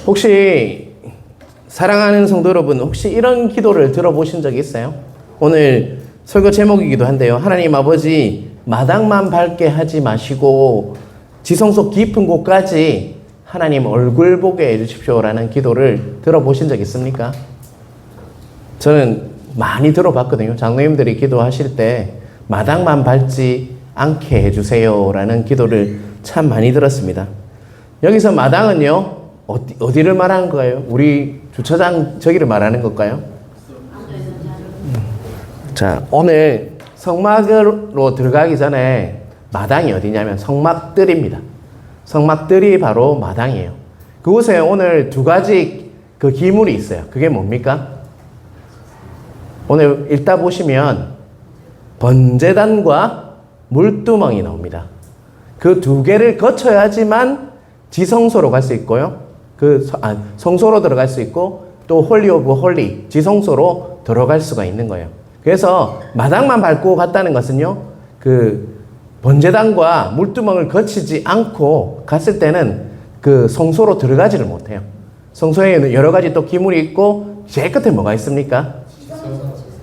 혹시 사랑하는 성도 여러분, 혹시 이런 기도를 들어보신 적 있어요? 오늘 설교 제목이기도 한데요. 하나님 아버지, 마당만 밟게 하지 마시고 지성소 깊은 곳까지 하나님 얼굴 보게 해주십시오라는 기도를 들어보신 적 있습니까? 저는 많이 들어봤거든요. 장로님들이 기도하실 때 마당만 밟지 않게 해주세요라는 기도를 참 많이 들었습니다. 여기서 마당은요, 어디를 말하는 거예요? 우리 주차장 저기를 말하는 걸까요? 자, 오늘 성막으로 들어가기 전에 마당이 어디냐면 성막들입니다. 성막들이 바로 마당이에요. 그곳에 오늘 두 가지 그 기물이 있어요. 그게 뭡니까? 오늘 읽다 보시면 번제단과 물두멍이 나옵니다. 그 두 개를 거쳐야지만 지성소로 갈 수 있고요. 성소로 들어갈 수 있고 또 홀리 오브 홀리, 지성소로 들어갈 수가 있는 거예요. 그래서 마당만 밟고 갔다는 것은요, 그 번제단과 물두멍을 거치지 않고 갔을 때는 그 성소로 들어가지를 못해요. 성소에는 여러 가지 또 기물이 있고 제일 끝에 뭐가 있습니까?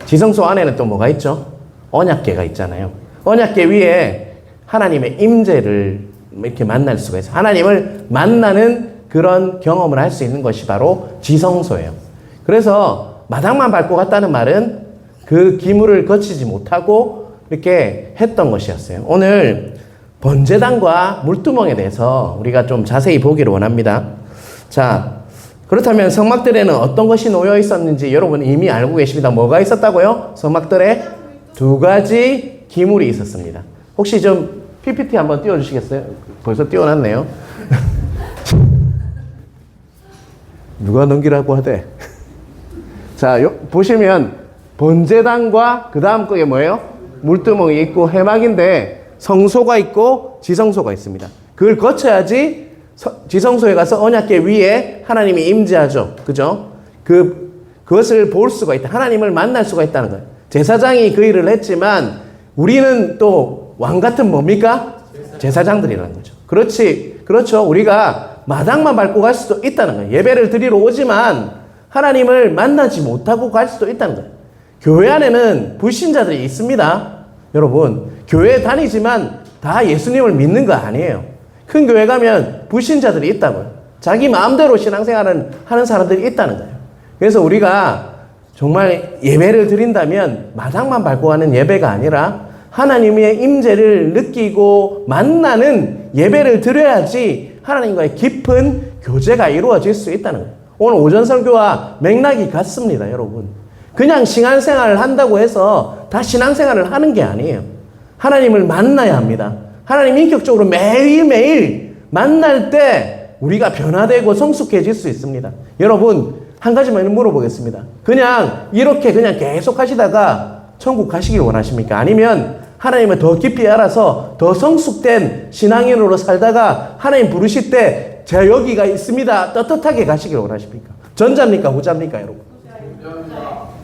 지성소 안에는 또 뭐가 있죠? 언약궤가 있잖아요. 언약궤 위에 하나님의 임재를 이렇게 만날 수가 있어요. 하나님을 만나는 그런 경험을 할 수 있는 것이 바로 지성소예요. 그래서 마당만 밟고 갔다는 말은 그 기물을 거치지 못하고 이렇게 했던 것이었어요. 오늘 번제단과 물두멍에 대해서 우리가 좀 자세히 보기를 원합니다. 자, 그렇다면 성막들에는 어떤 것이 놓여 있었는지 여러분 이미 알고 계십니다. 뭐가 있었다고요? 성막들에 두 가지 기물이 있었습니다. 혹시 좀 PPT 한번 띄워주시겠어요? 벌써 띄워놨네요. 누가 넘기라고 하대? 자, 보시면 번제단과 그 다음 거에 뭐예요? 물두멍이 있고 해막인데 성소가 있고 지성소가 있습니다. 그걸 거쳐야지 지성소에 가서 언약궤 위에 하나님이 임재하죠. 그죠? 그것을 볼 수가 있다. 하나님을 만날 수가 있다는 거예요. 제사장이 그 일을 했지만 우리는 또 왕 같은 뭡니까? 제사장들이라는 거죠. 그렇죠. 우리가 마당만 밟고 갈 수도 있다는 거예요. 예배를 드리러 오지만 하나님을 만나지 못하고 갈 수도 있다는 거예요. 교회 안에는 불신자들이 있습니다. 여러분, 교회에 다니지만 다 예수님을 믿는 거 아니에요. 큰 교회 가면 불신자들이 있다고요. 자기 마음대로 신앙생활을 하는 사람들이 있다는 거예요. 그래서 우리가 정말 예배를 드린다면 마당만 밟고 가는 예배가 아니라 하나님의 임재를 느끼고 만나는 예배를 드려야지 하나님과의 깊은 교제가 이루어질 수 있다는 거예요. 오늘 오전 설교와 맥락이 같습니다, 여러분. 그냥 신앙생활을 한다고 해서 다 신앙생활을 하는 게 아니에요. 하나님을 만나야 합니다. 하나님 인격적으로 매일매일 만날 때 우리가 변화되고 성숙해질 수 있습니다. 여러분, 한 가지만 물어보겠습니다. 이렇게 계속 하시다가 천국 가시길 원하십니까? 아니면 하나님을 더 깊이 알아서 더 성숙된 신앙인으로 살다가 하나님 부르실 때 제가 여기가 있습니다, 떳떳하게 가시길 원하십니까? 전자입니까? 후자입니까, 여러분?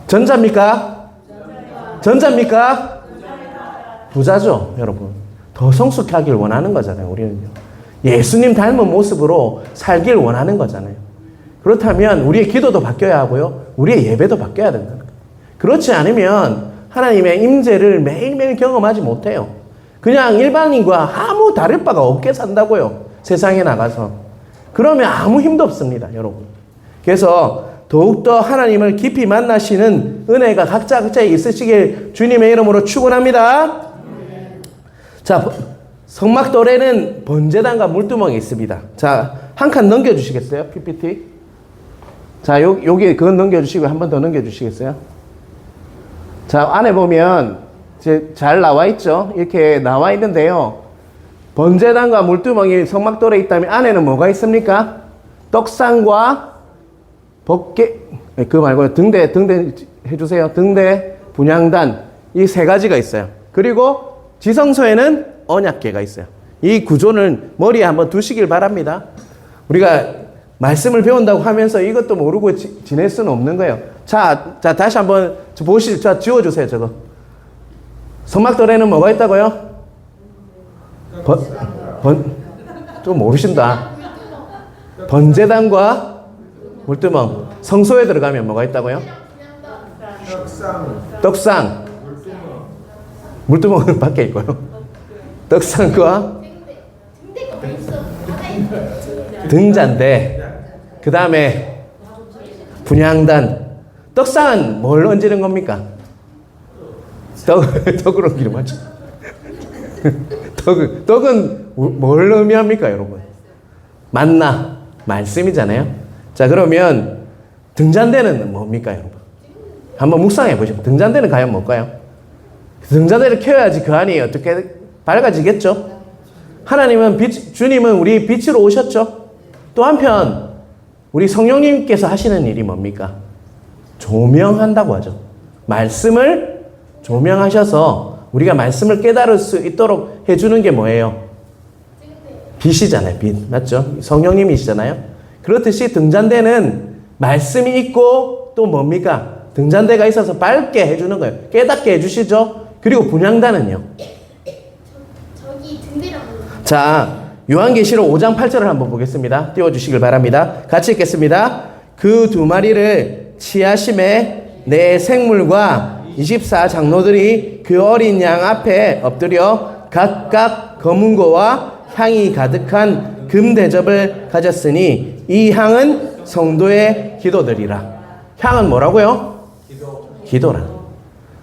전자입니까? 전자입니까? 부자죠, 여러분. 더 성숙하길 원하는 거잖아요, 우리는요. 예수님 닮은 모습으로 살길 원하는 거잖아요. 그렇다면 우리의 기도도 바뀌어야 하고요, 우리의 예배도 바뀌어야 된다는 거예요. 그렇지 않으면 하나님의 임재를 매일매일 경험하지 못해요. 그냥 일반인과 아무 다를 바가 없게 산다고요, 세상에 나가서. 그러면 아무 힘도 없습니다, 여러분. 그래서 더욱더 하나님을 깊이 만나시는 은혜가 각자에 있으시길 주님의 이름으로 축원합니다. 자, 성막돌에는 번제단과 물두멍이 있습니다. 자, 한 칸 넘겨주시겠어요? PPT. 자, 여기 그건 넘겨주시고 한 번 더 넘겨주시겠어요? 자, 안에 보면 잘 나와 있죠? 이렇게 나와 있는데요. 번제단과 물두멍이 성막돌에 있다면 안에는 뭐가 있습니까? 떡상과 법궤, 그거 말고 등대 해주세요. 등대, 분향단, 이 세 가지가 있어요. 그리고 지성소에는 언약궤가 있어요. 이 구조는 머리에 한번 두시길 바랍니다. 우리가 말씀을 배운다고 하면서 이것도 모르고 지낼 수는 없는 거예요. 자, 다시 한번 자, 지워주세요, 저거. 성막돌에는 뭐가 있다고요? 좀 모르신다. 번제단과 물두멍. 성소에 들어가면 뭐가 있다고요? 떡상. 물두멍은 밖에 있고요. 떡상과 등잔대. 그 다음에 분향단. 떡상은 뭘 얹는 겁니까? 떡을 얹기로 맞죠? 떡은 뭘 의미합니까, 여러분? 만나, 말씀이잖아요. 자, 그러면 등잔대는 뭡니까, 여러분? 한번 묵상해 보시고, 등잔대는 과연 뭘까요? 등잔대를 켜야지 그 안이 어떻게 밝아지겠죠? 하나님은 주님은 우리 빛으로 오셨죠? 또 한편 우리 성령님께서 하시는 일이 뭡니까? 조명한다고 하죠. 말씀을 조명하셔서 우리가 말씀을 깨달을 수 있도록 해주는 게 뭐예요? 빛이잖아요. 빛. 맞죠? 성령님이시잖아요. 그렇듯이 등잔대는 말씀이 있고 또 뭡니까? 등잔대가 있어서 밝게 해주는 거예요. 깨닫게 해주시죠. 그리고 분향단은요. 저기 등대라고. 자, 요한계시록 5장 8절을 한번 보겠습니다. 띄워주시길 바랍니다. 같이 읽겠습니다. 그 두 마리를 취하심에 내 생물과 24장로들이 그 어린 양 앞에 엎드려 각각 검은고와 향이 가득한 금대접을 가졌으니 이 향은 성도의 기도들이라. 향은 뭐라고요? 기도라.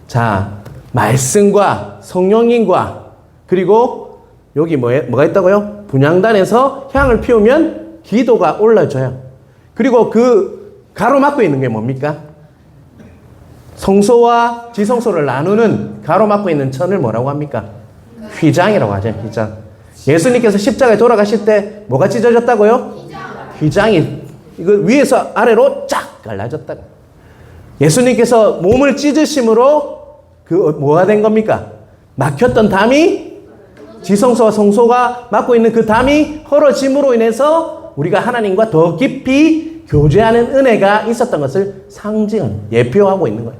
자, 말씀과 성령님과 그리고 여기 뭐가 있다고요? 분향단에서 향을 피우면 기도가 올라져요. 그리고 그 가로막고 있는 게 뭡니까? 성소와 지성소를 나누는 가로막고 있는 천을 뭐라고 합니까? 휘장이라고 하죠. 휘장. 예수님께서 십자가에 돌아가실 때 뭐가 찢어졌다고요? 휘장이 이거 위에서 아래로 쫙 갈라졌다고. 예수님께서 몸을 찢으심으로 그 뭐가 된 겁니까? 막혔던 담이 지성소와 성소가 막고 있는 그 담이 헐어짐으로 인해서 우리가 하나님과 더 깊이 교제하는 은혜가 있었던 것을 상징하는, 예표하고 있는 거예요.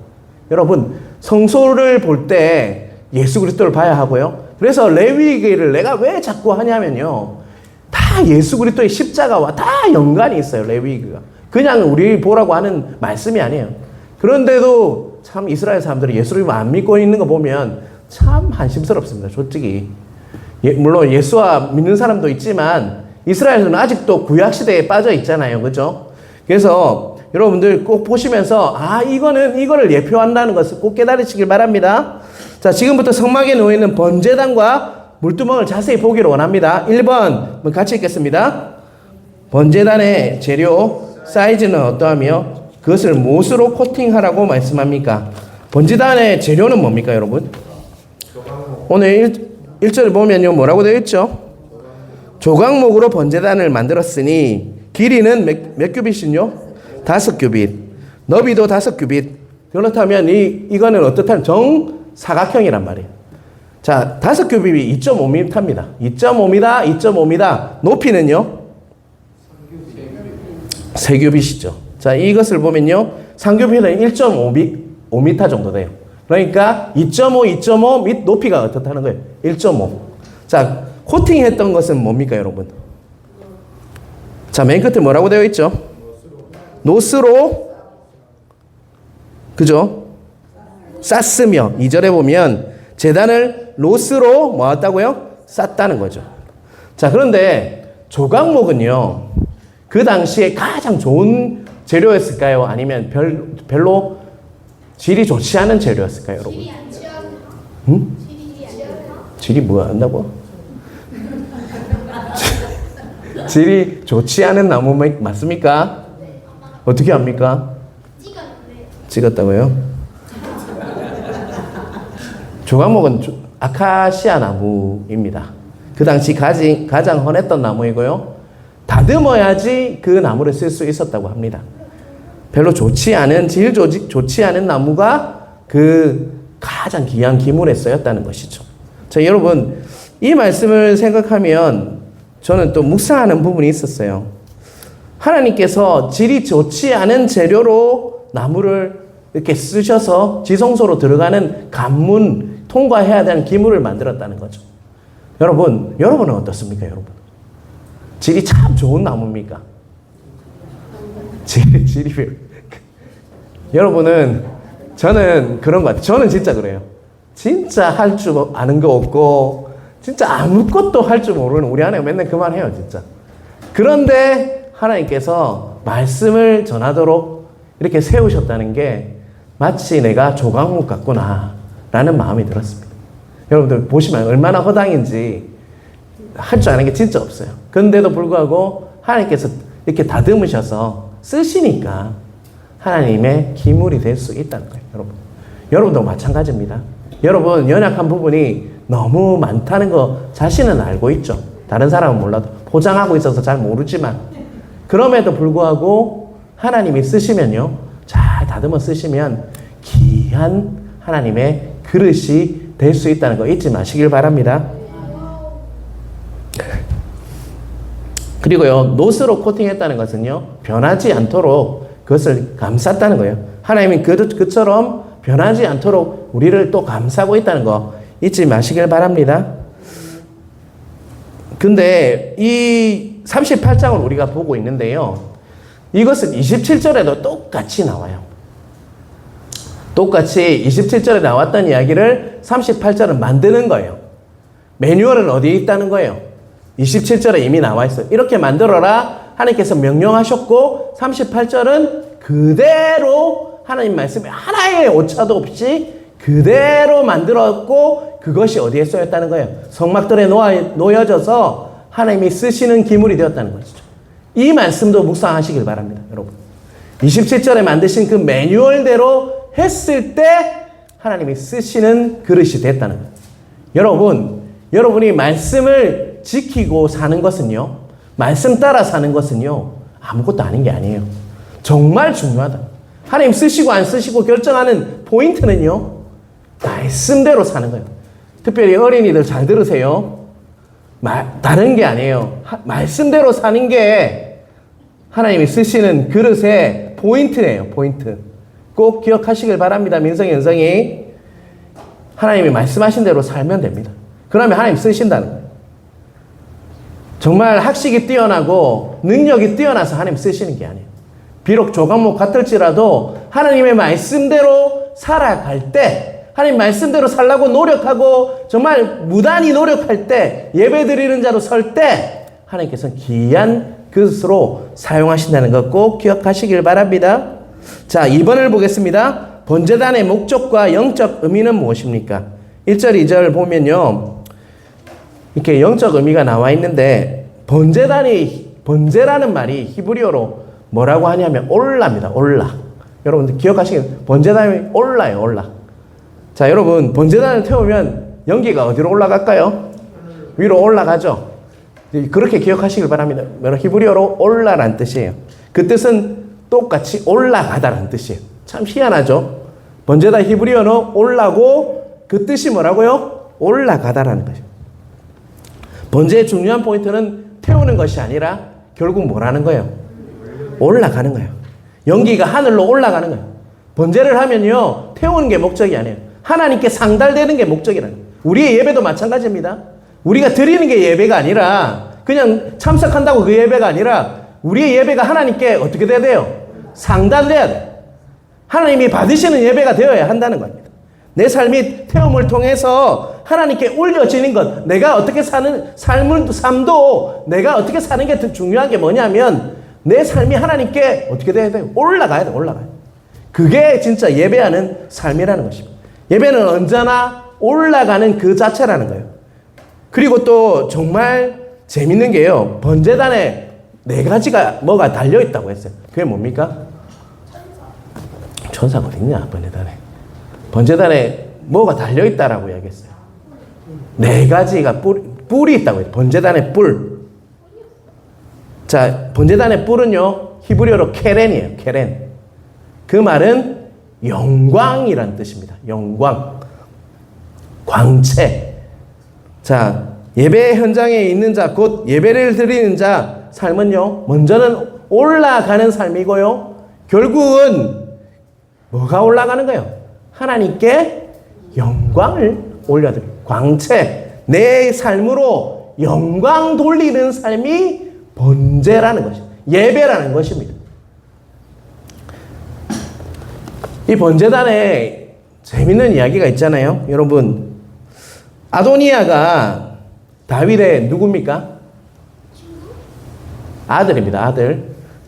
여러분, 성소를 볼 때 예수 그리스도를 봐야 하고요. 그래서 레위기를 내가 왜 자꾸 하냐면요. 다 예수 그리스도의 십자가와 다 연관이 있어요. 레위기가. 그냥 우리 보라고 하는 말씀이 아니에요. 그런데도 참 이스라엘 사람들이 예수를 안 믿고 있는 거 보면 참 한심스럽습니다. 솔직히. 물론 예수와 믿는 사람도 있지만 이스라엘은 아직도 구약시대에 빠져 있잖아요. 그죠? 그래서 여러분들 꼭 보시면서 이거를 예표한다는 것을 꼭 깨달으시길 바랍니다. 자, 지금부터 성막에 놓여있는 번제단과 물두멍을 자세히 보기를 원합니다. 1번 같이 읽겠습니다. 번제단의 재료 사이즈는 어떠하며 그것을 무엇으로 코팅하라고 말씀합니까? 번제단의 재료는 뭡니까, 여러분? 오늘 1절을 보면요, 뭐라고 되어 있죠? 조각목으로 번제단을 만들었으니 길이는 몇 규빗이요? 5규빗. 너비도 5규빗. 그렇다면 이거는 어떻다면 정사각형이란 말이에요. 자, 5규빗이 2.5m입니다. 2.5m. 높이는요? 3규빗이죠. 자, 이것을 보면요. 3규빗은 1.5m 정도 돼요. 그러니까 2.5 및 높이가 어떻다는 거예요? 1.5. 자, 코팅했던 것은 뭡니까, 여러분? 자, 맨 끝에 뭐라고 되어 있죠? 노스로, 그죠? 쌌으며, 2절에 보면 제단을 노스로 모았다고요? 쌌다는 거죠. 자, 그런데 조각목은요, 그 당시에 가장 좋은 재료였을까요? 아니면 별로 질이 좋지 않은 재료였을까요, 여러분? 응? 질이 뭐야, 한다고? 질이 좋지 않은 나무 맞습니까? 어떻게 합니까? 찍었다고요? 조각목은 아카시아 나무입니다. 그 당시 가장 흔했던 나무이고요. 다듬어야지 그 나무를 쓸 수 있었다고 합니다. 별로 좋지 않은, 좋지 않은 나무가 그 가장 귀한 기물에 쓰였다는 것이죠. 자, 여러분, 이 말씀을 생각하면 저는 또 묵상하는 부분이 있었어요. 하나님께서 질이 좋지 않은 재료로 나무를 이렇게 쓰셔서 지성소로 들어가는 관문, 통과해야 되는 기물을 만들었다는 거죠. 여러분은 어떻습니까, 여러분? 질이 참 좋은 나무입니까? 지리배. 여러분은, 저는 그런 것 같아요. 저는 진짜 그래요. 진짜 할 줄 아는 거 없고, 진짜 아무것도 할 줄 모르는 우리 아내가 맨날 그 말 해요, 진짜. 그런데 하나님께서 말씀을 전하도록 이렇게 세우셨다는 게 마치 내가 조강목 같구나, 라는 마음이 들었습니다. 여러분들 보시면 얼마나 허당인지 할 줄 아는 게 진짜 없어요. 그런데도 불구하고 하나님께서 이렇게 다듬으셔서 쓰시니까 하나님의 기물이 될 수 있다는 거예요, 여러분. 여러분도 마찬가지입니다. 여러분, 연약한 부분이 너무 많다는 거 자신은 알고 있죠. 다른 사람은 몰라도. 포장하고 있어서 잘 모르지만. 그럼에도 불구하고 하나님이 쓰시면요, 잘 다듬어 쓰시면 귀한 하나님의 그릇이 될 수 있다는 거 잊지 마시길 바랍니다. 그리고요, 노스로 코팅했다는 것은요, 변하지 않도록 그것을 감쌌다는 거예요. 하나님은 그처럼 변하지 않도록 우리를 또 감싸고 있다는 거 잊지 마시길 바랍니다. 근데 이 38장을 우리가 보고 있는데요, 이것은 27절에도 똑같이 나와요. 똑같이 27절에 나왔던 이야기를 38절은 만드는 거예요. 매뉴얼은 어디에 있다는 거예요? 27절에 이미 나와 있어요. 이렇게 만들어라 하나님께서 명령하셨고, 38절은 그대로 하나님 말씀에 하나의 오차도 없이 그대로 만들었고, 그것이 어디에 쓰였다는 거예요? 성막들에 놓여져서 하나님이 쓰시는 기물이 되었다는 것이죠. 이 말씀도 묵상하시길 바랍니다, 여러분. 27절에 만드신 그 매뉴얼대로 했을 때 하나님이 쓰시는 그릇이 됐다는 거예요. 여러분이 말씀을 지키고 사는 것은요, 말씀 따라 사는 것은요, 아무것도 아닌 게 아니에요. 정말 중요하다. 하나님 쓰시고 안 쓰시고 결정하는 포인트는요, 말씀대로 사는 거예요. 특별히 어린이들 잘 들으세요. 다른 게 아니에요. 말씀대로 사는 게 하나님이 쓰시는 그릇의 포인트예요, 포인트. 꼭 기억하시길 바랍니다, 민성이, 연성이. 하나님이 말씀하신 대로 살면 됩니다. 그러면 하나님 쓰신다는 거예요. 정말 학식이 뛰어나고 능력이 뛰어나서 하나님 쓰시는 게 아니에요. 비록 조각목 같을지라도 하나님의 말씀대로 살아갈 때, 하나님 말씀대로 살라고 노력하고 정말 무단히 노력할 때, 예배 드리는 자로 설 때 하나님께서는 귀한 그릇으로 사용하신다는 것 꼭 기억하시길 바랍니다. 자, 2번을 보겠습니다. 번제단의 목적과 영적 의미는 무엇입니까? 1절, 2절 보면요, 이렇게 영적 의미가 나와 있는데, 번제라는 말이 히브리어로 뭐라고 하냐면 올라입니다. 올라. 여러분들 기억하시길, 번제단이 올라예요, 올라. 자, 여러분, 번제단을 태우면 연기가 어디로 올라갈까요? 위로 올라가죠. 그렇게 기억하시길 바랍니다. 히브리어로 올라라는 뜻이에요. 그 뜻은 똑같이 올라가다라는 뜻이에요. 참 희한하죠? 번제단 히브리어는 올라고, 그 뜻이 뭐라고요? 올라가다라는 것이에요. 번제의 중요한 포인트는 태우는 것이 아니라 결국 뭐라는 거예요? 올라가는 거예요. 연기가 하늘로 올라가는 거예요. 번제를 하면요, 태우는 게 목적이 아니에요. 하나님께 상달되는 게 목적이라는 거예요. 우리의 예배도 마찬가지입니다. 우리가 드리는 게 예배가 아니라, 그냥 참석한다고 그 예배가 아니라, 우리의 예배가 하나님께 어떻게 돼야 돼요? 상달돼야 돼요. 하나님이 받으시는 예배가 되어야 한다는 겁니다. 내 삶이 태움을 통해서 하나님께 올려지는 것, 내가 어떻게 사는 삶도 내가 어떻게 사는 게 더 중요한 게 뭐냐면, 내 삶이 하나님께 어떻게 돼야 돼요? 올라가야 돼요, 올라가야 돼요. 그게 진짜 예배하는 삶이라는 것입니다. 예배는 언제나 올라가는 그 자체라는 거예요. 그리고 또 정말 재밌는 게요, 번제단에 4가지가 뭐가 달려있다고 했어요. 그게 뭡니까? 천사가 어딨냐, 번제단에. 번제단에 뭐가 달려있다라고 이야기했어요. 4가지가 뿔이 있다고 해요. 번제단의 뿔. 자, 번제단의 뿔은요, 히브리어로 케렌이에요, 케렌. 그 말은 영광이라는 뜻입니다. 영광. 광채. 자, 예배 현장에 있는 자, 곧 예배를 드리는 자 삶은요, 먼저는 올라가는 삶이고요, 결국은 뭐가 올라가는 거예요? 하나님께 영광을 올려드리고, 광채, 내 삶으로 영광 돌리는 삶이 번제라는 것입니다. 예배라는 것입니다. 이 번제단에 재밌는 이야기가 있잖아요. 여러분, 아도니아가 다윗의 누굽니까? 아들입니다.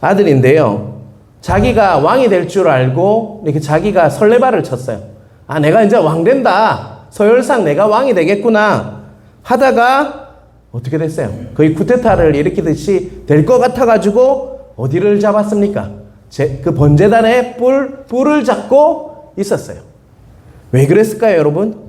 아들인데요. 자기가 왕이 될 줄 알고 이렇게 자기가 설레발을 쳤어요. 아, 내가 이제 왕 된다. 서열상 내가 왕이 되겠구나. 하다가 어떻게 됐어요? 거의 쿠데타를 일으키듯이 될 것 같아가지고 어디를 잡았습니까? 그 번제단에 뿔을 잡고 있었어요. 왜 그랬을까요, 여러분?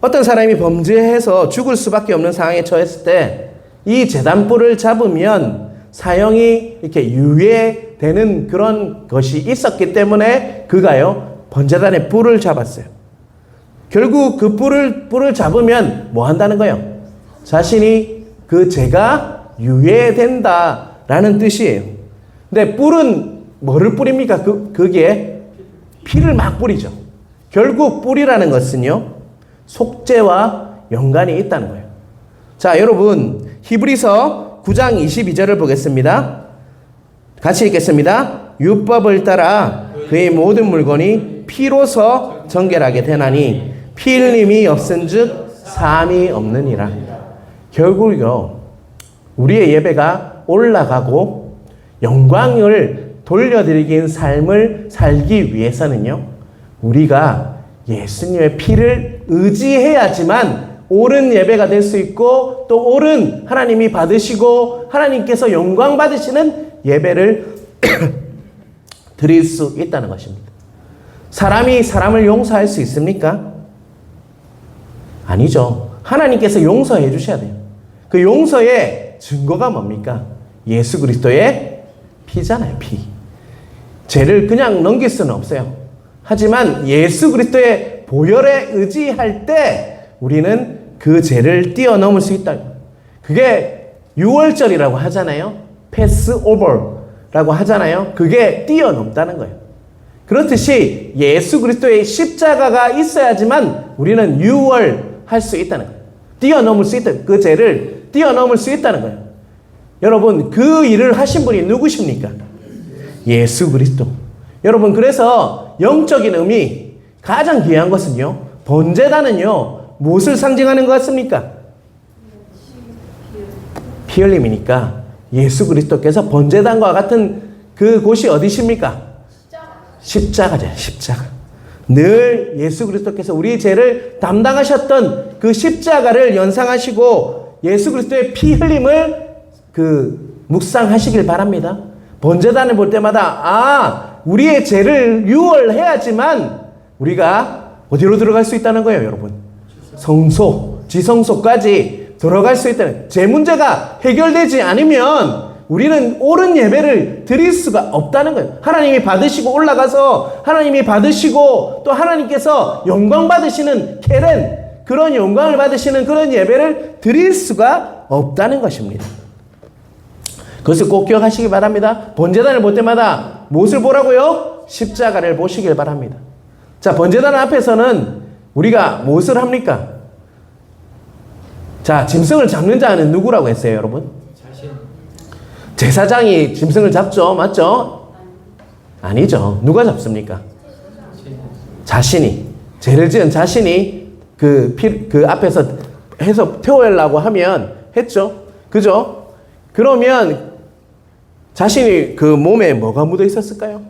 어떤 사람이 범죄해서 죽을 수밖에 없는 상황에 처했을 때 이 제단뿔을 잡으면 사형이 이렇게 유예되는 그런 것이 있었기 때문에 그가요, 번제단에 뿔을 잡았어요. 결국 그 뿔을 잡으면 뭐 한다는 거예요? 자신이 그 죄가 유예된다라는 뜻이에요. 근데 뿔은 뭐를 뿌립니까? 거기에 피를 막 뿌리죠. 결국 뿔이라는 것은요, 속죄와 연관이 있다는 거예요. 자, 여러분, 히브리서 9장 22절을 보겠습니다. 같이 읽겠습니다. 율법을 따라 그의 모든 물건이 피로서 정결하게 되나니 피 흘림이 없은즉 사함이 없느니라. 결국요, 우리의 예배가 올라가고 영광을 돌려드리긴 삶을 살기 위해서는요, 우리가 예수님의 피를 의지해야지만 옳은 예배가 될 수 있고 또 옳은 하나님이 받으시고 하나님께서 영광 받으시는 예배를 드릴 수 있다는 것입니다. 사람이 사람을 용서할 수 있습니까? 아니죠. 하나님께서 용서해 주셔야 돼요. 그 용서의 증거가 뭡니까? 예수 그리스도의 피잖아요. 피. 죄를 그냥 넘길 수는 없어요. 하지만 예수 그리스도의 보혈에 의지할 때 우리는 그 죄를 뛰어넘을 수 있다. 그게 유월절이라고 하잖아요. 패스오버라고 하잖아요. 그게 뛰어넘다는 거예요. 그렇듯이 예수 그리스도의 십자가가 있어야지만 우리는 유월할 수 있다는 거예요. 뛰어넘을 수 있다. 그 죄를 뛰어넘을 수 있다는 거예요. 여러분, 그 일을 하신 분이 누구십니까? 예수 그리스도. 여러분, 그래서 영적인 의미 가장 귀한 것은요, 번제단은요, 무엇을 상징하는 것 같습니까? 피 흘림이니까 예수 그리스도께서 번제단과 같은 그 곳이 어디십니까? 십자가죠. 십자가. 늘 예수 그리스도께서 우리 죄를 담당하셨던 그 십자가를 연상하시고 예수 그리스도의 피 흘림을 묵상하시길 바랍니다. 번제단을 볼 때마다 우리의 죄를 유월해야지만 우리가 어디로 들어갈 수 있다는 거예요, 여러분? 성소, 지성소까지 들어갈 수 있다는, 제 문제가 해결되지 않으면 우리는 옳은 예배를 드릴 수가 없다는 거예요. 하나님이 받으시고 올라가서 하나님이 받으시고 또 하나님께서 영광 받으시는 케렌, 그런 영광을 받으시는 그런 예배를 드릴 수가 없다는 것입니다. 그것을 꼭 기억하시기 바랍니다. 번제단을 볼 때마다 무엇을 보라고요? 십자가를 보시길 바랍니다. 자, 번제단 앞에서는 우리가 무엇을 합니까? 자, 짐승을 잡는 자는 누구라고 했어요, 여러분? 제사장이 짐승을 잡죠. 맞죠? 아니죠. 누가 잡습니까? 자신이. 죄를 지은 자신이 그 앞에서 해서 태우려고 하면 했죠. 그죠? 그러면 자신이 그 몸에 뭐가 묻어 있었을까요?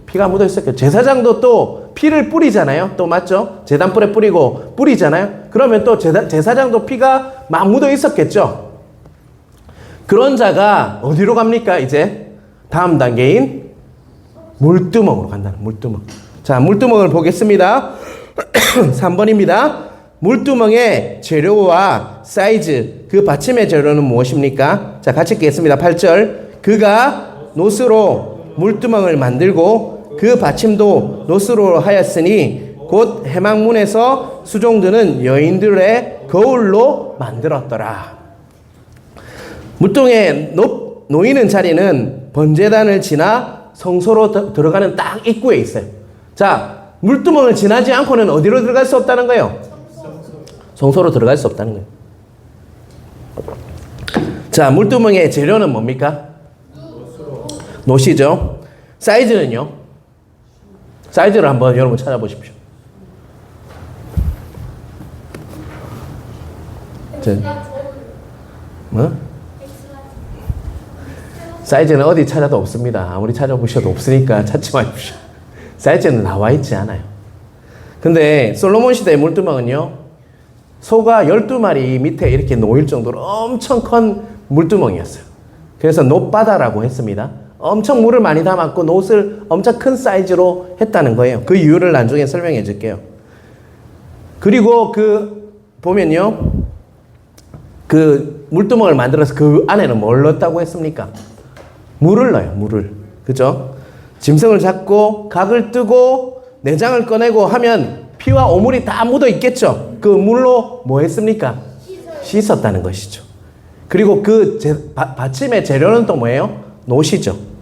피가 묻어 있었겠죠. 제사장도 또 피를 뿌리잖아요. 또 맞죠? 제단불에 뿌리고 뿌리잖아요. 그러면 또 제사장도 피가 막 묻어 있었겠죠. 그런 자가 어디로 갑니까? 이제 다음 단계인 물두멍으로 간다는, 물두멍. 자, 물두멍을 보겠습니다. 3번입니다. 물두멍의 재료와 사이즈, 그 받침의 재료는 무엇입니까? 자, 같이 읽겠습니다. 8절. 그가 노스로 물두멍을 만들고 그 받침도 노스로 하였으니 곧 해망문에서 수종드는 여인들의 거울로 만들었더라. 물동에 놓이는 자리는 번제단을 지나 성소로 들어가는 딱 입구에 있어요. 자, 물두멍을 지나지 않고는 어디로 들어갈 수 없다는 거예요? 성소로 들어갈 수 없다는 거예요. 자, 물두멍의 재료는 뭡니까? 노시죠. 사이즈는요? 사이즈를 한번 여러분 찾아보십시오. 뭐? 사이즈는 어디 찾아도 없습니다. 아무리 찾아보셔도 없으니까 찾지 마십시오. 사이즈는 나와 있지 않아요. 근데 솔로몬 시대의 물두멍은요, 소가 12마리 밑에 이렇게 놓일 정도로 엄청 큰 물두멍이었어요. 그래서 놋바다라고 했습니다. 엄청 물을 많이 담았고 놋을 엄청 큰 사이즈로 했다는 거예요. 그 이유를 나중에 설명해 줄게요. 그리고 보면요, 그 물두멍을 만들어서 그 안에는 뭘 넣었다고 했습니까? 물을 넣어요, 물을. 그죠? 짐승을 잡고 각을 뜨고 내장을 꺼내고 하면 피와 오물이 다 묻어 있겠죠? 그 물로 뭐 했습니까? 씻었다는 것이죠. 그리고 그 받침의 재료는 또 뭐예요? 놋이죠.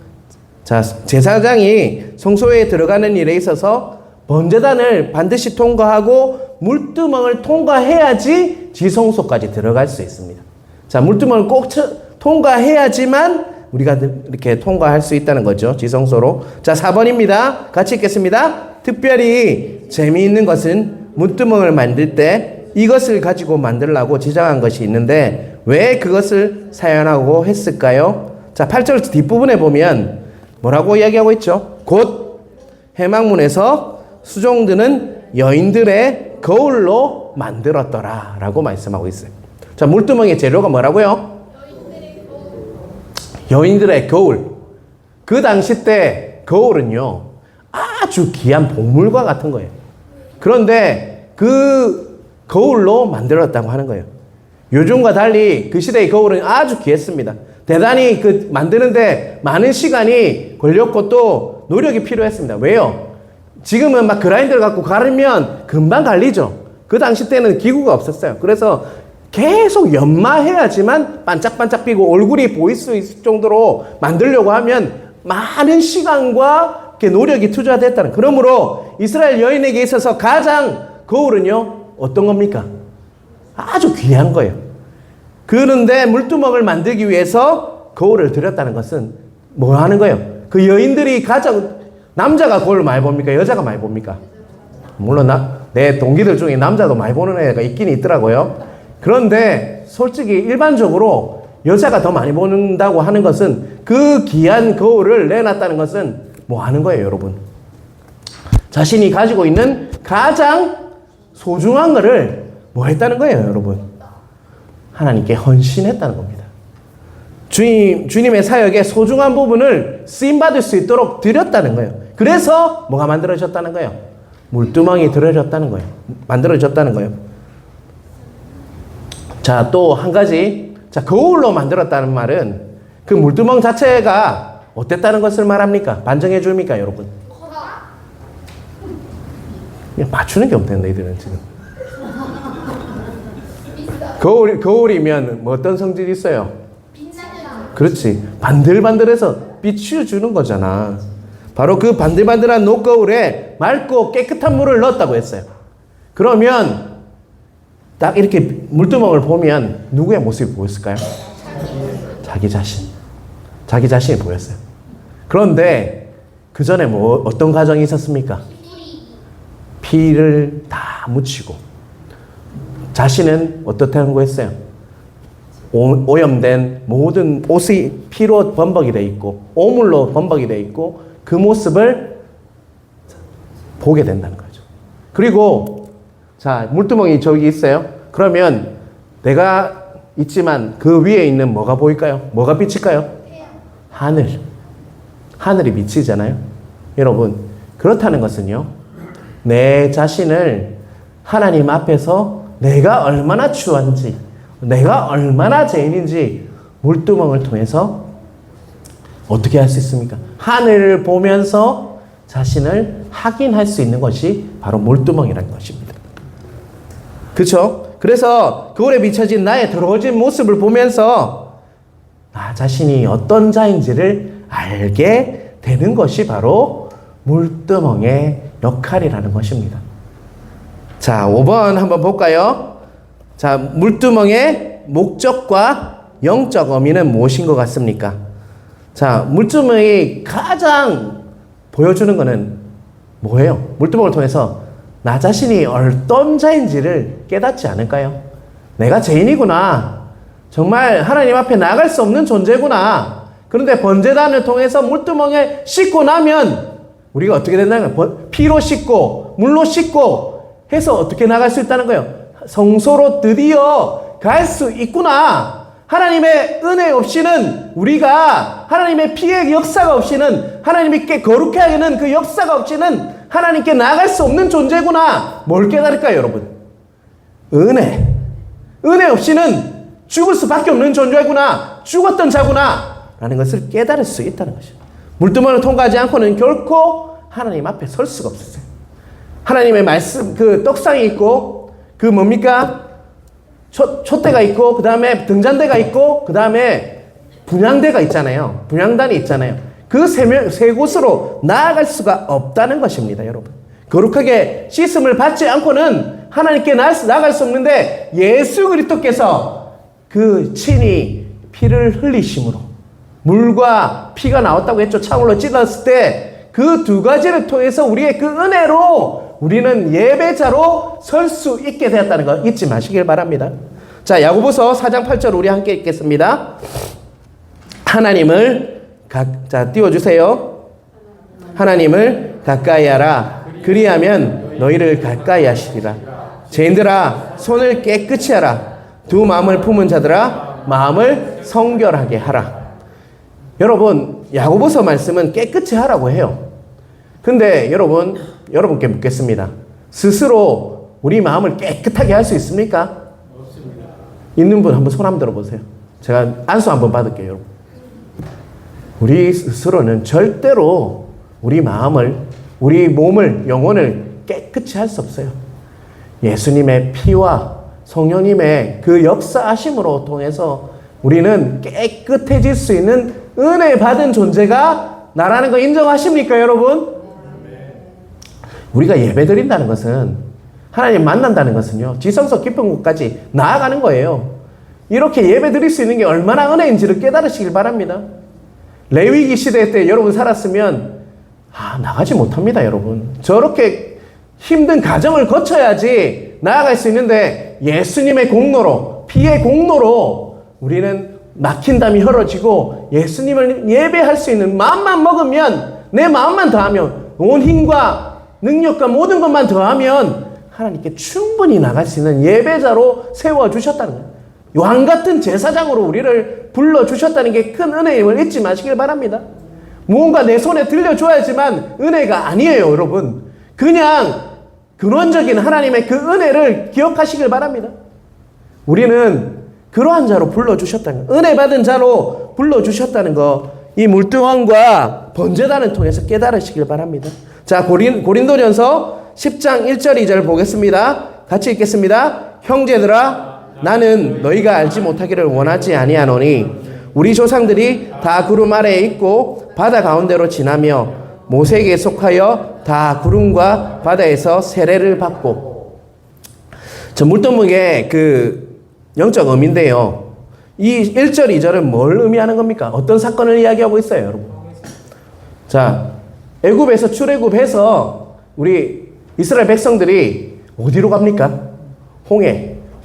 자, 제사장이 성소에 들어가는 일에 있어서 번제단을 반드시 통과하고 물두멍을 통과해야지 지성소까지 들어갈 수 있습니다. 자, 물두멍을 꼭 통과해야지만 우리가 이렇게 통과할 수 있다는 거죠. 지성소로. 자, 4번입니다. 같이 읽겠습니다. 특별히 재미있는 것은 물두멍을 만들 때 이것을 가지고 만들라고 지정한 것이 있는데 왜 그것을 사용하고 했을까요? 자, 8절 뒷부분에 보면 뭐라고 이야기하고 있죠? 곧 해막문에서 수종드는 여인들의 거울로 만들었더라 라고 말씀하고 있어요. 자, 물두멍의 재료가 뭐라고요? 여인들의 거울. 그 당시 때 거울은요, 아주 귀한 보물과 같은 거예요. 그런데 그 거울로 만들었다고 하는 거예요. 요즘과 달리 그 시대의 거울은 아주 귀했습니다. 대단히 만드는데 많은 시간이 걸렸고 또 노력이 필요했습니다. 왜요? 지금은 막 그라인더를 갖고 가르면 금방 갈리죠. 그 당시 때는 기구가 없었어요. 그래서 계속 연마해야지만 반짝반짝 비고 얼굴이 보일 수 있을 정도로 만들려고 하면 많은 시간과 노력이 투자됐다는. 그러므로 이스라엘 여인에게 있어서 가장 거울은요, 어떤 겁니까? 아주 귀한 거예요. 그런데 물두멍을 만들기 위해서 거울을 들였다는 것은 뭐 하는 거예요? 그 여인들이 가장, 남자가 거울을 많이 봅니까? 여자가 많이 봅니까? 물론 내 동기들 중에 남자도 많이 보는 애가 있긴 있더라고요. 그런데 솔직히 일반적으로 여자가 더 많이 본다고 하는 것은 그 귀한 거울을 내놨다는 것은 뭐 하는 거예요, 여러분? 자신이 가지고 있는 가장 소중한 것을 뭐 했다는 거예요, 여러분? 하나님께 헌신했다는 겁니다. 주님의 사역의 소중한 부분을 쓰임받을 수 있도록 드렸다는 거예요. 그래서 뭐가 만들어졌다는 거예요? 물두멍이 들어졌다는 거예요. 만들어졌다는 거예요. 자, 또 한 가지. 자, 거울로 만들었다는 말은 그 물두멍 자체가 어땠다는 것을 말합니까? 반정해 줍니까, 여러분? 그냥 맞추는 게 없네, 너희들은 지금. 거울이면 뭐 어떤 성질이 있어요? 그렇지. 반들반들해서 비추어주는 거잖아. 바로 그 반들반들한 녹거울에 맑고 깨끗한 물을 넣었다고 했어요. 그러면 딱 이렇게 물두멍을 보면 누구의 모습이 보였을까요? 자기 자신. 자기 자신이 보였어요. 그런데 그 전에 어떤 과정이 있었습니까? 피를 다 묻히고 자신은 어떻다는 거였어요? 오염된 모든 옷이 피로 범벅이 되어 있고 오물로 범벅이 되어 있고 그 모습을 보게 된다는 거죠. 그리고 자, 물두멍이 저기 있어요. 그러면 내가 있지만 그 위에 있는 뭐가 보일까요? 뭐가 비칠까요? 하늘. 하늘이 비치잖아요. 여러분, 그렇다는 것은요, 내 자신을 하나님 앞에서 내가 얼마나 추한지, 내가 얼마나 죄인인지 물두멍을 통해서 어떻게 할 수 있습니까? 하늘을 보면서 자신을 확인할 수 있는 것이 바로 물두멍이라는 것입니다. 그렇죠? 그래서 거울에 비춰진 나의 더러워진 모습을 보면서 나 자신이 어떤 자인지를 알게 되는 것이 바로 물두멍의 역할이라는 것입니다. 자, 5번 한번 볼까요? 자, 물두멍의 목적과 영적 의미는 무엇인 것 같습니까? 자, 물두멍이 가장 보여주는 것은 뭐예요? 물두멍을 통해서 나 자신이 어떤 자인지를 깨닫지 않을까요? 내가 죄인이구나. 정말 하나님 앞에 나갈 수 없는 존재구나. 그런데 번제단을 통해서 물두멍에 씻고 나면 우리가 어떻게 된다는 거예요? 피로 씻고 물로 씻고 해서 어떻게 나갈 수 있다는 거예요? 성소로 드디어 갈 수 있구나. 하나님의 은혜 없이는 우리가 하나님의 피의 역사가 없이는 하나님께 거룩해 하는 그 역사가 없이는 하나님께 나갈 수 없는 존재구나. 뭘 깨달을까요, 여러분? 은혜. 은혜 없이는 죽을 수밖에 없는 존재구나. 죽었던 자구나. 라는 것을 깨달을 수 있다는 것이죠. 물두멍을 통과하지 않고는 결코 하나님 앞에 설 수가 없었어요. 하나님의 말씀, 그 떡상이 있고, 그 뭡니까? 촛대가 있고, 그 다음에 등잔대가 있고, 그 다음에 분향대가 있잖아요. 분향단이 있잖아요. 그 세 곳으로 나아갈 수가 없다는 것입니다, 여러분. 거룩하게 씻음을 받지 않고는 하나님께 나아갈 수 없는데, 예수 그리스도께서 그 친히 피를 흘리심으로 물과 피가 나왔다고 했죠. 창으로 찔렀을 때 그 두 가지를 통해서 우리의 그 은혜로 우리는 예배자로 설 수 있게 되었다는 거 잊지 마시길 바랍니다. 자, 야고보서 4장 8절 우리 함께 읽겠습니다. 하나님을 자, 띄워주세요. 하나님을 가까이 하라. 그리하면 너희를 가까이 하시리라. 죄인들아, 손을 깨끗이 하라. 두 마음을 품은 자들아, 마음을 성결하게 하라. 여러분, 야고보서 말씀은 깨끗이 하라고 해요. 근데 여러분께 묻겠습니다. 스스로 우리 마음을 깨끗하게 할 수 있습니까? 없습니다. 있는 분 한번 손 한번 들어보세요. 제가 안수 한번 받을게요, 여러분. 우리 스스로는 절대로 우리 마음을, 우리 몸을, 영혼을 깨끗이 할 수 없어요. 예수님의 피와 성령님의 그 역사하심으로 통해서 우리는 깨끗해질 수 있는 은혜 받은 존재가 나라는 거 인정하십니까, 여러분? 우리가 예배 드린다는 것은, 하나님 만난다는 것은요, 지성소 깊은 곳까지 나아가는 거예요. 이렇게 예배 드릴 수 있는 게 얼마나 은혜인지를 깨달으시길 바랍니다. 레위기 시대 때 여러분 살았으면 나가지 못합니다, 여러분. 저렇게 힘든 과정을 거쳐야지 나아갈 수 있는데, 예수님의 공로로, 피의 공로로 우리는 막힌 담이 헐어지고 예수님을 예배할 수 있는 마음만 먹으면, 내 마음만 더하면, 온 힘과 능력과 모든 것만 더하면 하나님께 충분히 나갈 수 있는 예배자로 세워주셨다는 거예요. 왕 같은 제사장으로 우리를 불러주셨다는 게 큰 은혜임을 잊지 마시길 바랍니다. 무언가 내 손에 들려줘야지만 은혜가 아니에요, 여러분. 그냥 근원적인 하나님의 그 은혜를 기억하시길 바랍니다. 우리는 그러한 자로 불러주셨다는 거, 은혜 받은 자로 불러주셨다는 거, 이 물두멍과 번제단을 통해서 깨달으시길 바랍니다. 자, 고린도전서 10장 1절 2절 보겠습니다. 같이 읽겠습니다. 형제들아, 나는 너희가 알지 못하기를 원하지 아니하노니 우리 조상들이 다 구름 아래에 있고 바다 가운데로 지나며 모세에게 속하여 다 구름과 바다에서 세례를 받고. 저 물두멍의 그 영적 의미인데요, 이 1절 2절은 뭘 의미하는 겁니까? 어떤 사건을 이야기하고 있어요, 여러분? 자, 애굽에서 출애굽해서 우리 이스라엘 백성들이 어디로 갑니까?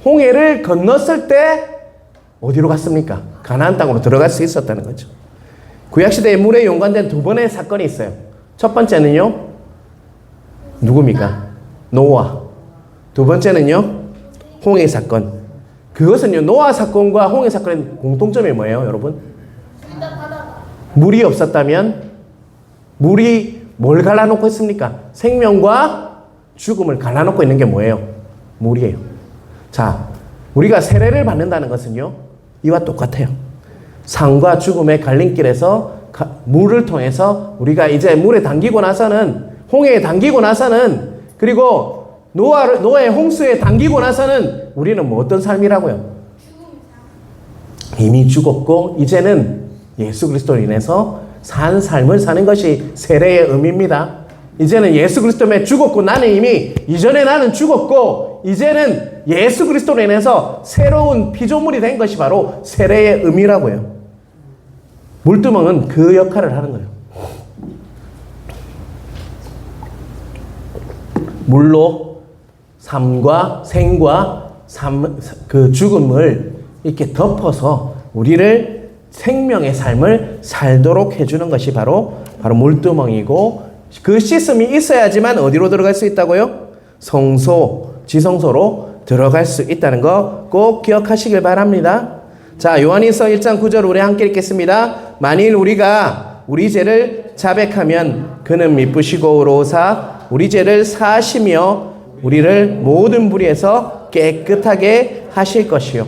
홍해를 건넜을 때 어디로 갔습니까? 가나안 땅으로 들어갈 수 있었다는 거죠. 구약시대에 물에 연관된 두 번의 사건이 있어요. 첫 번째는요, 누굽니까? 노아. 두 번째는요, 홍해 사건. 그것은요, 노아 사건과 홍해 사건의 공통점이 뭐예요, 여러분? 물이 없었다면, 물이 뭘 갈라놓고 있습니까? 생명과 죽음을 갈라놓고 있는 게 뭐예요? 물이에요. 자, 우리가 세례를 받는다는 것은요, 이와 똑같아요. 삶과 죽음의 갈림길에서 물을 통해서 우리가 이제 물에 담기고 나서는, 홍해에 담기고 나서는, 그리고 노아의 홍수에 담기고 나서는 우리는 뭐 어떤 삶이라고요? 이미 죽었고 이제는 예수 그리스도로 인해서 산 삶을 사는 것이 세례의 의미입니다. 이제는 예수 그리스도 때문에 죽었고, 나는 이미 이전에 나는 죽었고 이제는 예수 그리스도로 인해서 새로운 피조물이 된 것이 바로 세례의 의미라고요. 물두멍은 그 역할을 하는 거예요. 물로 삶과 생과 그 죽음을 이렇게 덮어서 우리를 생명의 삶을 살도록 해주는 것이 바로 물두멍이고, 그 시스템이 있어야지만 어디로 들어갈 수 있다고요? 성소, 지성소로 들어갈 수 있다는 거 꼭 기억하시길 바랍니다. 자, 요한일서 1장 9절 우리 함께 읽겠습니다. 만일 우리가 우리 죄를 자백하면 그는 미쁘시고 의로우사 우리 죄를 사하시며 우리를 모든 불의에서 깨끗하게 하실 것이요.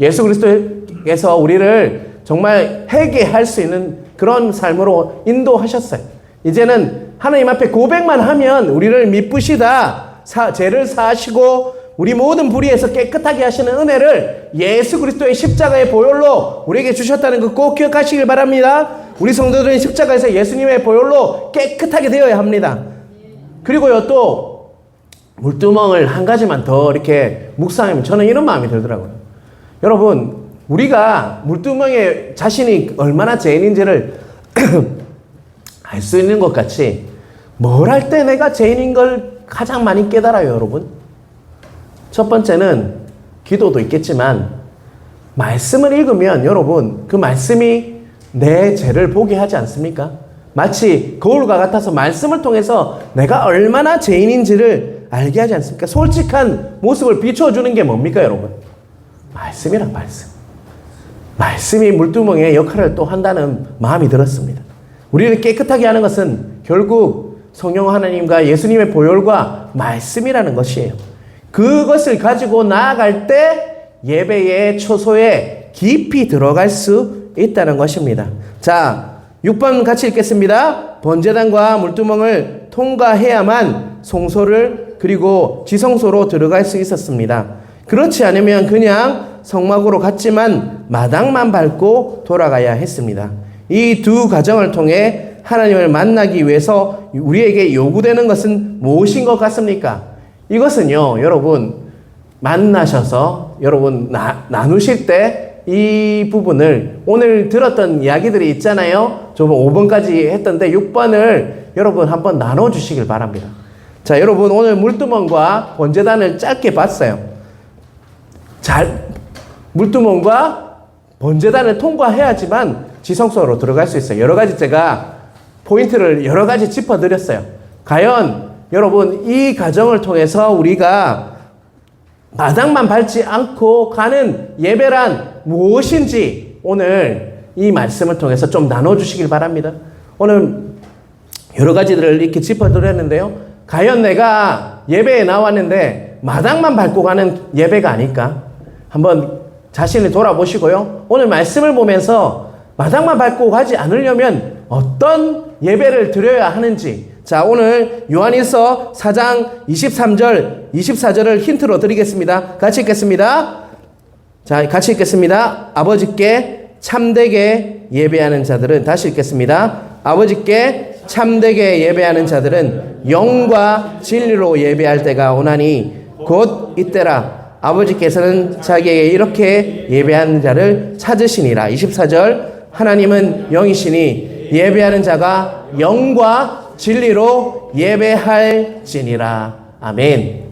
예수 그리스도께서 우리를 정말 회개할 수 있는 그런 삶으로 인도하셨어요. 이제는 하나님 앞에 고백만 하면 우리를 미쁘시다, 죄를 사하시고 우리 모든 불의에서 깨끗하게 하시는 은혜를 예수 그리스도의 십자가의 보혈로 우리에게 주셨다는 거 꼭 기억하시길 바랍니다. 우리 성도들은 십자가에서 예수님의 보혈로 깨끗하게 되어야 합니다. 그리고요, 또 물두멍을 한 가지만 더 이렇게 묵상하면 저는 이런 마음이 들더라고요. 여러분, 우리가 물두멍에 자신이 얼마나 죄인인지를 알 수 있는 것 같이 뭘 할 때 내가 죄인인 걸 가장 많이 깨달아요, 여러분? 첫 번째는 기도도 있겠지만 말씀을 읽으면 여러분 그 말씀이 내 죄를 보게 하지 않습니까? 마치 거울과 같아서 말씀을 통해서 내가 얼마나 죄인인지를 알게 하지 않습니까? 솔직한 모습을 비춰주는 게 뭡니까, 여러분? 말씀이란 말씀. 말씀이 물두멍의 역할을 또 한다는 마음이 들었습니다. 우리를 깨끗하게 하는 것은 결국 성령 하나님과 예수님의 보혈과 말씀이라는 것이에요. 그것을 가지고 나아갈 때 예배의 초소에 깊이 들어갈 수 있다는 것입니다. 자, 6번 같이 읽겠습니다. 번제단과 물두멍을 통과해야만 성소를 그리고 지성소로 들어갈 수 있었습니다. 그렇지 않으면 그냥 성막으로 갔지만 마당만 밟고 돌아가야 했습니다. 이 두 과정을 통해 하나님을 만나기 위해서 우리에게 요구되는 것은 무엇인 것 같습니까? 이것은요, 여러분, 만나셔서 여러분 나누실 때 이 부분을 오늘 들었던 이야기들이 있잖아요. 저번 5번까지 했던데 6번을 여러분 한번 나눠주시길 바랍니다. 자, 여러분 오늘 물두멍과 번제단을 짧게 봤어요. 물두멍과 번제단을 통과해야지만 지성소로 들어갈 수 있어요. 여러 가지 제가 포인트를 여러 가지 짚어드렸어요. 과연 여러분 이 과정을 통해서 우리가 마당만 밟지 않고 가는 예배란 무엇인지 오늘 이 말씀을 통해서 좀 나눠주시길 바랍니다. 오늘 여러 가지들을 이렇게 짚어드렸는데요. 과연 내가 예배에 나왔는데 마당만 밟고 가는 예배가 아닐까? 한번 자신을 돌아보시고요. 오늘 말씀을 보면서 마당만 밟고 가지 않으려면 어떤 예배를 드려야 하는지, 자, 오늘 요한일서 4장 23절, 24절을 힌트로 드리겠습니다. 같이 읽겠습니다. 자, 같이 읽겠습니다. 아버지께 참되게 예배하는 자들은, 다시 읽겠습니다. 아버지께 참되게 예배하는 자들은 영과 진리로 예배할 때가 오나니 곧 이때라. 아버지께서는 자기에게 이렇게 예배하는 자를 찾으시니라. 24절, 하나님은 영이시니 예배하는 자가 영과 진리로 예배할지니라. 아멘.